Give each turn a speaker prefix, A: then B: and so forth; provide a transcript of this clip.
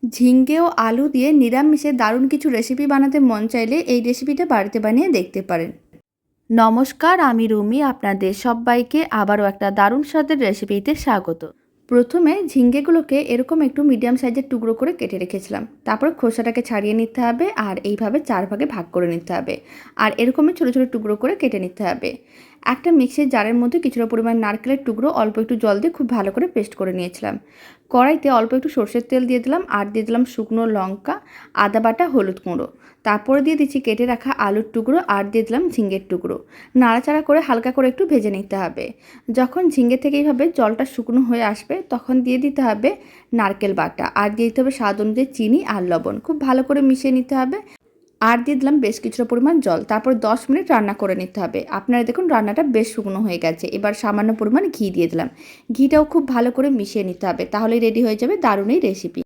A: ঝিঙ্গে ও আলু দিয়ে নিরামিষে দারুণ কিছু রেসিপি বানাতে মন চাইলে এই রেসিপিটা বাড়িতে বানিয়ে দেখতে পারেন। নমস্কার, আমি রুমি। আপনাদের সবাইকে আবারও একটা দারুণ স্বাদের রেসিপিতে স্বাগত। প্রথমে ঝিঙ্গেগুলোকে এরকম একটু মিডিয়াম সাইজের টুকরো করে কেটে রেখেছিলাম। তারপর খোসাটাকে ছাড়িয়ে নিতে হবে আর এইভাবে 4 ভাগে ভাগ করে নিতে হবে। আর এরকমই ছোটো ছোটো টুকরো করে কেটে নিতে হবে। একটা মিক্সির জারের মধ্যে কিছুটা পরিমাণ নারকেলের টুকরো অল্প একটু জল দিয়ে খুব ভালো করে পেস্ট করে নিয়েছিলাম। কড়াইতে অল্প একটু সর্ষের তেল দিয়ে দিলাম আর দিয়ে দিলাম শুকনো লঙ্কা, আদা বাটা, হলুদ গুঁড়ো। তারপরে দিয়ে দিচ্ছি কেটে রাখা আলুর টুকরো আর দিয়ে দিলাম ঝিঙ্গের টুকরো। নাড়াচাড়া করে হালকা করে একটু ভেজে নিতে হবে। যখন ঝিঙ্গে থেকে এইভাবে জলটা শুকনো হয়ে আসবে তখন দিয়ে দিতে হবে নারকেল বাটা আর দিয়ে দিতে হবে স্বাদ অনুযায়ী চিনি আর লবণ। খুব ভালো করে মিশিয়ে নিতে হবে। আর দিয়ে দিলাম বেশ কিছুটা পরিমাণ জল। তারপর 10 মিনিট রান্না করে নিতে হবে। আপনারা দেখুন রান্নাটা বেশ শুকনো হয়ে গেছে। এবার সামান্য পরিমাণ ঘি দিয়ে দিলাম। ঘিটাও খুব ভালো করে মিশিয়ে নিতে হবে, তাহলেই রেডি হয়ে যাবে দারুণ এই রেসিপি।